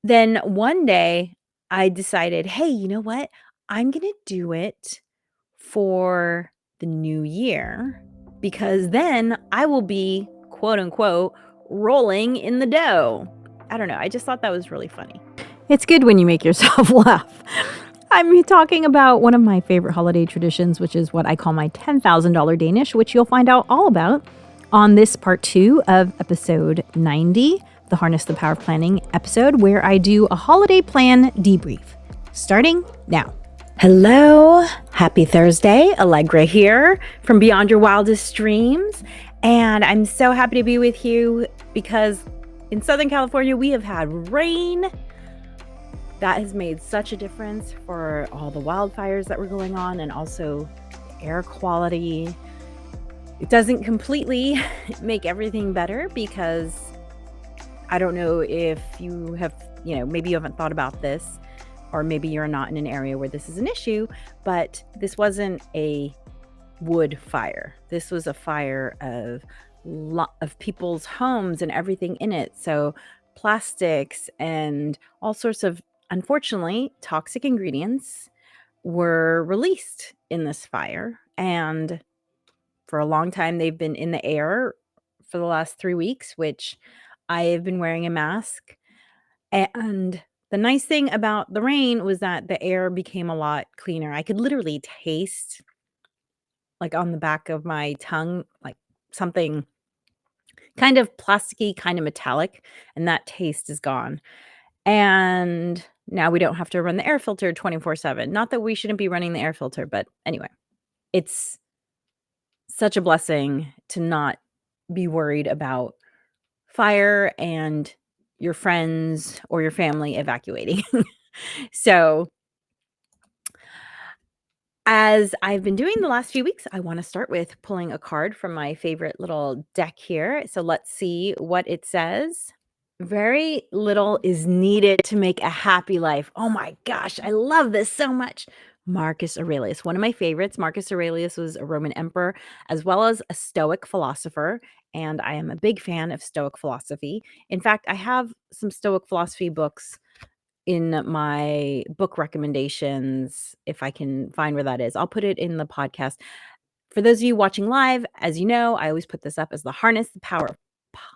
then one day I decided, hey, you know what? I'm going to do it for the new year because then I will be, quote unquote, rolling in the dough. I don't know. I just thought that was really funny. It's good when you make yourself laugh. I'm talking about one of my favorite holiday traditions, which is what I call my $10,000 Danish, which you'll find out all about on this part 2 of episode 90, the Harness the Power of Planning episode, where I do a holiday plan debrief, starting now. Hello, happy Thursday. Allegra here from Beyond Your Wildest Dreams. And I'm so happy to be with you because in Southern California, we have had rain. That has made such a difference for all the wildfires that were going on and also air quality. It doesn't completely make everything better because I don't know if you have, maybe you haven't thought about this, or maybe you're not in an area where this is an issue, but this wasn't a wood fire. This was a fire of people's homes and everything in it. So plastics and all sorts of, unfortunately, toxic ingredients were released in this fire. And for a long time, they've been in the air for the last 3 weeks, which I have been wearing a mask. And the nice thing about the rain was that the air became a lot cleaner. I could literally taste, like on the back of my tongue, like something kind of plasticky, kind of metallic, and that taste is gone. And now we don't have to run the air filter 24/7. Not that we shouldn't be running the air filter, but anyway, it's such a blessing to not be worried about fire and your friends or your family evacuating. So, as I've been doing the last few weeks, I want to start with pulling a card from my favorite little deck here. So let's see what it says. Very little is needed to make a happy life. Oh my gosh, I love this so much. Marcus Aurelius, one of my favorites. Marcus Aurelius was a Roman emperor as well as a Stoic philosopher, and I am a big fan of Stoic philosophy. In fact, I have some Stoic philosophy books in my book recommendations. If I can find where that is, I'll put it in the podcast. For those of you watching live, as you know, I always put this up as the Harness the Power of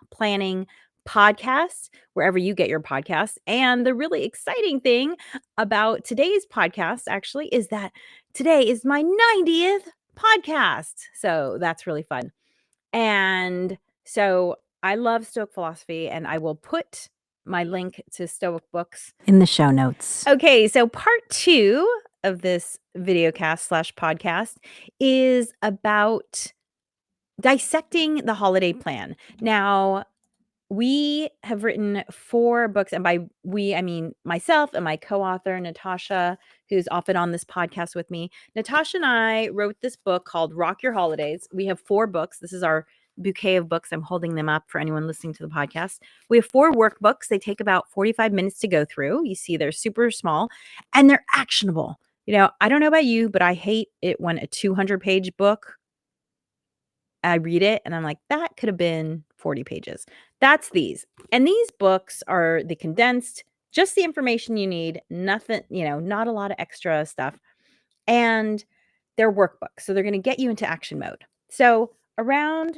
Planning podcast, wherever you get your podcasts. And the really exciting thing about today's podcast actually is that today is my 90th podcast. So that's really fun. And so I love Stoic philosophy, and I will put my link to Stoic books in the show notes. Okay, so part 2 of this videocast/podcast is about dissecting the holiday plan. Now, we have written 4 books, and by we, I mean myself and my co-author, Natasha, who's often on this podcast with me. Natasha and I wrote this book called Rock Your Holidays. We have 4 books. This is our bouquet of books. I'm holding them up for anyone listening to the podcast. We have 4 workbooks. They take about 45 minutes to go through. You see, they're super small and they're actionable. I don't know about you, but I hate it when a 200-page book, I read it and I'm like, that could have been 40 pages. That's these. And these books are the condensed, just the information you need, nothing, not a lot of extra stuff. And they're workbooks. So they're going to get you into action mode. So around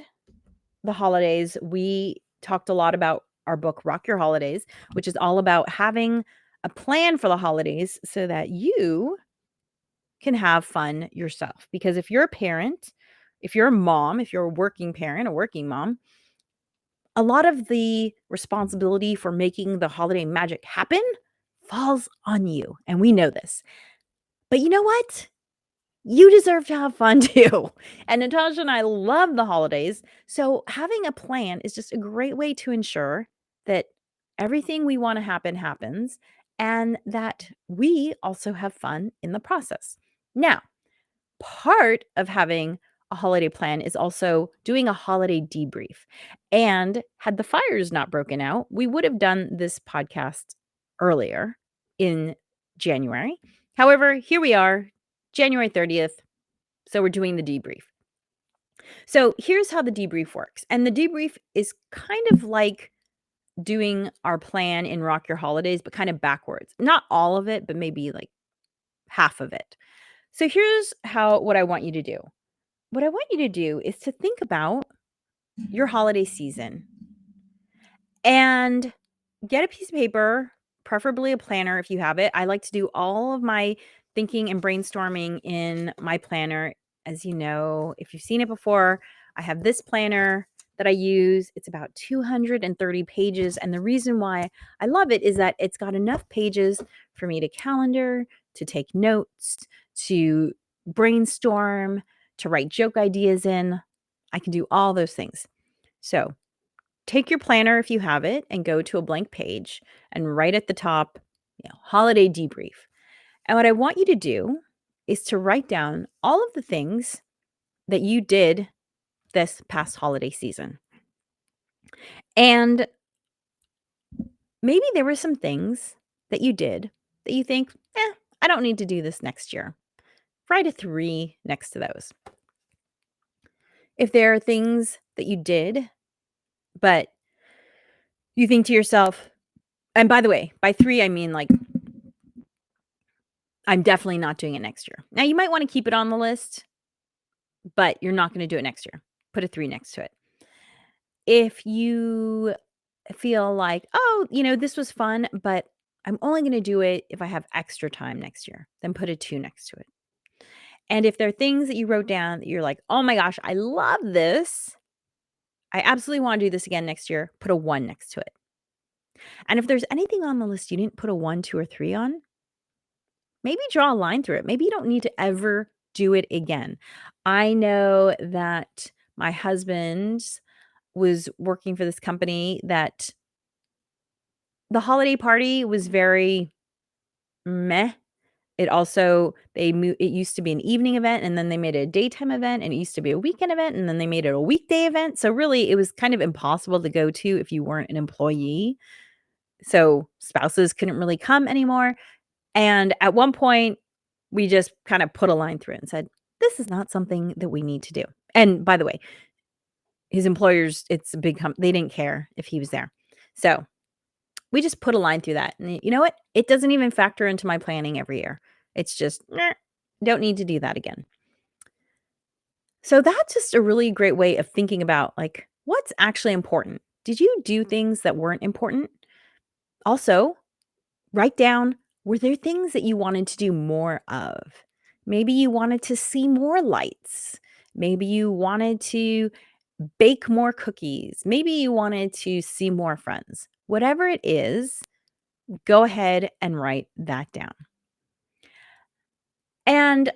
the holidays, we talked a lot about our book, Rock Your Holidays, which is all about having a plan for the holidays so that you can have fun yourself. Because if you're a parent, if you're a mom, if you're a working parent, a working mom, a lot of the responsibility for making the holiday magic happen falls on you. And we know this. But you know what? You deserve to have fun too. And Natasha and I love the holidays. So having a plan is just a great way to ensure that everything we want to happen happens and that we also have fun in the process. Now, part of having a holiday plan is also doing a holiday debrief. And had the fires not broken out, we would have done this podcast earlier in January. However, here we are, January 30th. So we're doing the debrief. So here's how the debrief works. And the debrief is kind of like doing our plan in Rock Your Holidays, but kind of backwards. Not all of it, but maybe like half of it. So here's what I want you to do. What I want you to do is to think about your holiday season and get a piece of paper, preferably a planner if you have it. I like to do all of my thinking and brainstorming in my planner. As you know, if you've seen it before, I have this planner that I use. It's about 230 pages. And the reason why I love it is that it's got enough pages for me to calendar, to take notes, to brainstorm, to write joke ideas in. I can do all those things. So take your planner if you have it and go to a blank page and write at the top, holiday debrief. And what I want you to do is to write down all of the things that you did this past holiday season. And maybe there were some things that you did that you think, I don't need to do this next year. Write a 3 next to those. If there are things that you did, but you think to yourself, and by the way, by 3, I mean like, I'm definitely not doing it next year. Now, you might want to keep it on the list, but you're not going to do it next year. Put a 3 next to it. If you feel like, this was fun, but I'm only going to do it if I have extra time next year, then put a 2 next to it. And if there are things that you wrote down that you're like, oh my gosh, I love this, I absolutely want to do this again next year, put a 1 next to it. And if there's anything on the list you didn't put a 1, 2, or 3 on, maybe draw a line through it. Maybe you don't need to ever do it again. I know that my husband was working for this company that the holiday party was very meh. It used to be an evening event, and then they made it a daytime event, and it used to be a weekend event, and then they made it a weekday event. So really, it was kind of impossible to go to if you weren't an employee. So spouses couldn't really come anymore. And at one point, we just kind of put a line through it and said, this is not something that we need to do. And by the way, his employers, it's a big company. They didn't care if he was there. So we just put a line through that. And you know what? It doesn't even factor into my planning every year. It's just, don't need to do that again. So that's just a really great way of thinking about like, what's actually important? Did you do things that weren't important? Also, write down, were there things that you wanted to do more of? Maybe you wanted to see more lights. Maybe you wanted to bake more cookies. Maybe you wanted to see more friends. Whatever it is, go ahead and write that down. And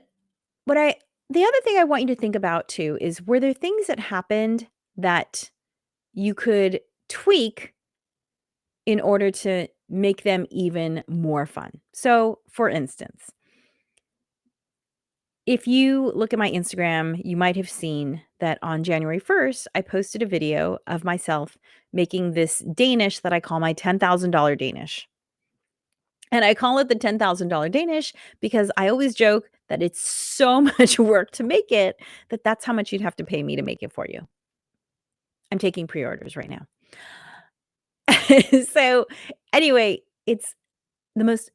the other thing I want you to think about too is, were there things that happened that you could tweak in order to make them even more fun? So, for instance, if you look at my Instagram, you might have seen that on January 1st, I posted a video of myself making this Danish that I call my $10,000 Danish. And I call it the $10,000 Danish because I always joke that it's so much work to make it that that's how much you'd have to pay me to make it for you. I'm taking pre-orders right now. So anyway, it's the most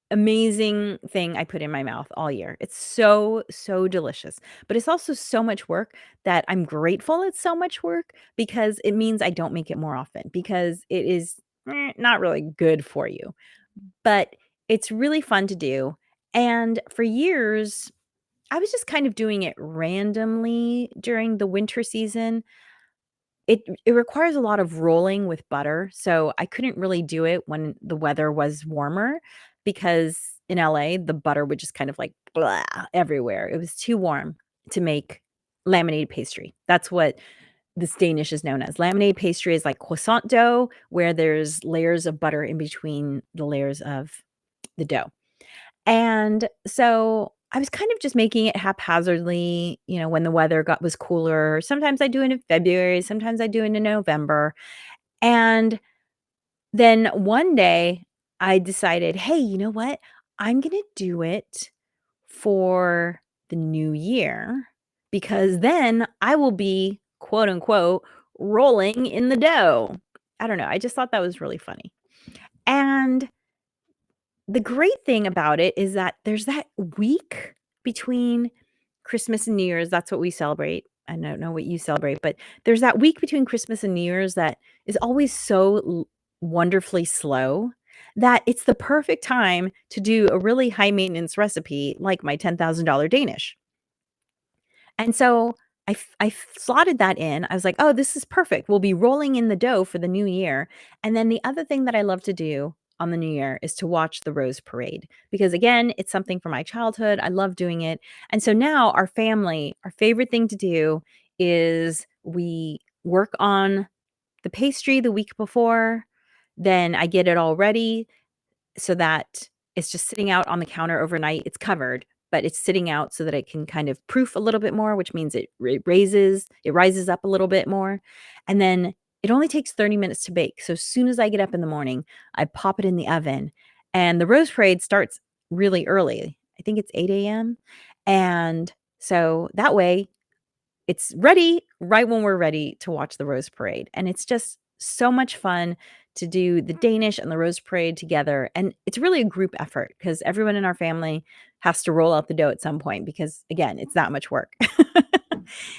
amazing thing I put in my mouth all year. It's so, so delicious, but it's also so much work that I'm grateful it's so much work, because it means I don't make it more often, because it is not really good for you. But it's really fun to do. And for years, I was just kind of doing it randomly during the winter season. It requires a lot of rolling with butter, so I couldn't really do it when the weather was warmer, because in LA, the butter would just kind of like blah everywhere. It was too warm to make laminated pastry. That's what this Danish is known as. Laminated pastry is like croissant dough, where there's layers of butter in between the layers of the dough. And so I was kind of just making it haphazardly, when the weather was cooler. Sometimes I do it in February, sometimes I do it in November. And then one day I decided, hey, you know what? I'm going to do it for the new year, because then I will be, quote unquote, rolling in the dough. I don't know. I just thought that was really funny. And the great thing about it is that there's that week between Christmas and New Year's. That's what we celebrate. I don't know what you celebrate, but there's that week between Christmas and New Year's that is always so wonderfully slow that it's the perfect time to do a really high maintenance recipe like my $10,000 Danish. And so I slotted that in. I was like, "Oh, this is perfect. We'll be rolling in the dough for the new year." And then the other thing that I love to do on the new year is to watch the Rose Parade because again, it's something from my childhood. I love doing it. And so now our family, our favorite thing to do is we work on the pastry the week before, then I get it all ready so that it's just sitting out on the counter overnight. It's covered, but it's sitting out so that it can kind of proof a little bit more, which means it rises up a little bit more. And then it only takes 30 minutes to bake. So as soon as I get up in the morning, I pop it in the oven. And the Rose Parade starts really early. I think it's 8 a.m. And so that way it's ready right when we're ready to watch the Rose Parade, and it's just so much fun to do the Danish and the Rose Parade together, and it's really a group effort because everyone in our family has to roll out the dough at some point because, again, it's that much work.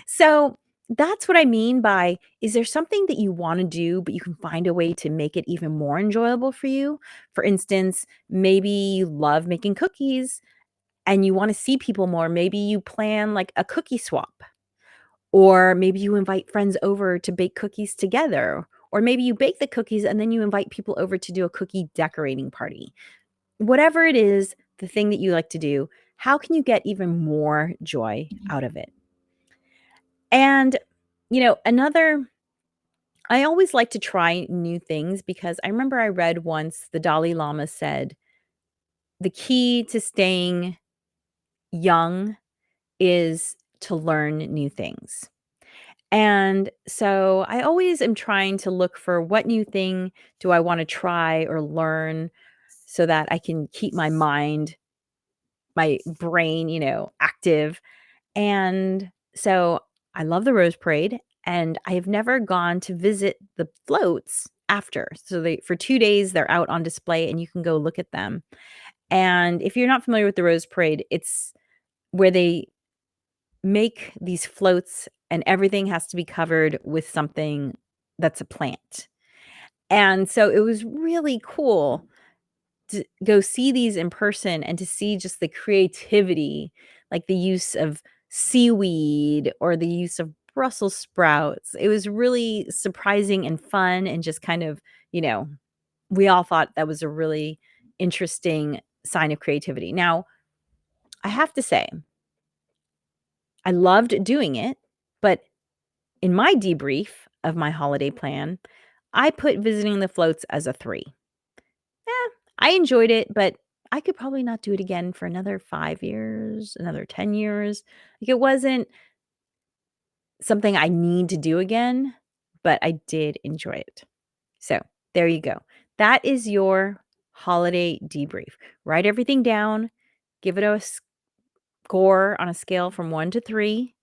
So, that's what I mean by, is there something that you wanna do, but you can find a way to make it even more enjoyable for you? For instance, maybe you love making cookies and you wanna see people more. Maybe you plan, like, a cookie swap. Or maybe you invite friends over to bake cookies together. Or maybe you bake the cookies and then you invite people over to do a cookie decorating party. Whatever it is, the thing that you like to do, how can you get even more joy out of it? And, I always like to try new things because I remember I read once the Dalai Lama said, the key to staying young is to learn new things. And so I always am trying to look for what new thing do I want to try or learn so that I can keep my mind, my brain, active. And so I love the Rose Parade and I have never gone to visit the floats after. So for 2 days they're out on display and you can go look at them. And if you're not familiar with the Rose Parade, it's where they make these floats and everything has to be covered with something that's a plant. And so it was really cool to go see these in person and to see just the creativity, like the use of seaweed or the use of Brussels sprouts. It was really surprising and fun and just kind of, you know, we all thought that was a really interesting sign of creativity. Now, I have to say, I loved doing it, but in my debrief of my holiday plan, I put visiting the floats as a 3. I enjoyed it, but I could probably not do it again for another 5 years, another 10 years. Like, it wasn't something I need to do again, but I did enjoy it. So, there you go. That is your holiday debrief. Write everything down, give it a score on a scale from 1 to 3.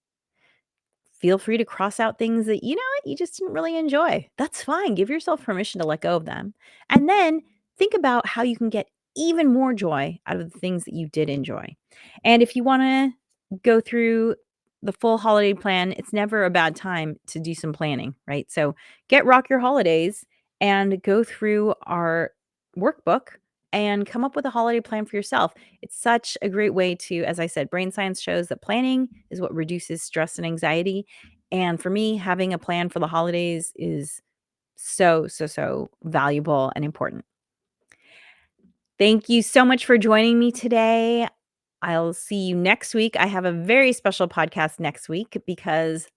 Feel free to cross out things that, you know what, you just didn't really enjoy. That's fine. Give yourself permission to let go of them. And then think about how you can get even more joy out of the things that you did enjoy. And if you want to go through the full holiday plan, it's never a bad time to do some planning, right? So get Rock Your Holidays and go through our workbook and come up with a holiday plan for yourself. It's such a great way to, as I said, brain science shows that planning is what reduces stress and anxiety. And for me, having a plan for the holidays is so, so, so valuable and important. Thank you so much for joining me today. I'll see you next week. I have a very special podcast next week because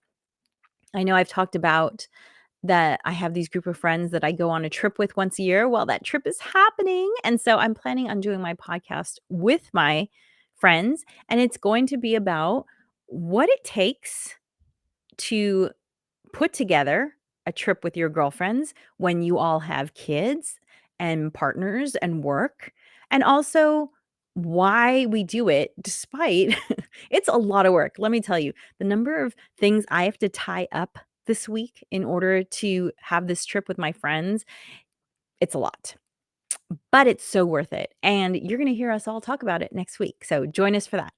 I know I've talked about that I have these group of friends that I go on a trip with once a year. Well, that trip is happening. And so I'm planning on doing my podcast with my friends. And it's going to be about what it takes to put together a trip with your girlfriends when you all have kids and partners and work. And also why we do it despite it's a lot of work. Let me tell you, the number of things I have to tie up this week in order to have this trip with my friends. It's a lot, but it's so worth it. And you're going to hear us all talk about it next week. So join us for that.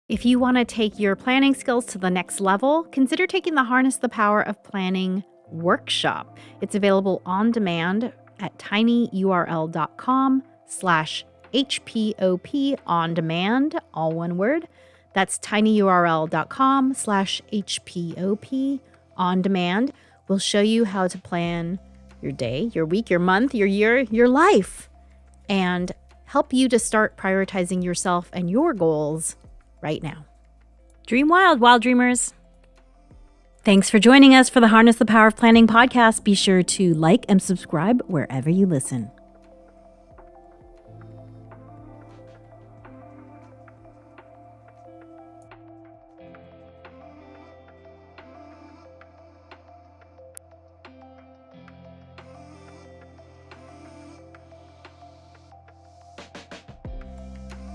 If you want to take your planning skills to the next level, consider taking the Harness the Power of Planning workshop. It's available on demand at tinyurl.com/HPOP on demand, all one word. That's tinyurl.com/HPOP on demand. We'll show you how to plan your day, your week, your month, your year, your life, and help you to start prioritizing yourself and your goals right now. Dream wild, wild dreamers. Thanks for joining us for the Harness the Power of Planning podcast. Be sure to like and subscribe wherever you listen.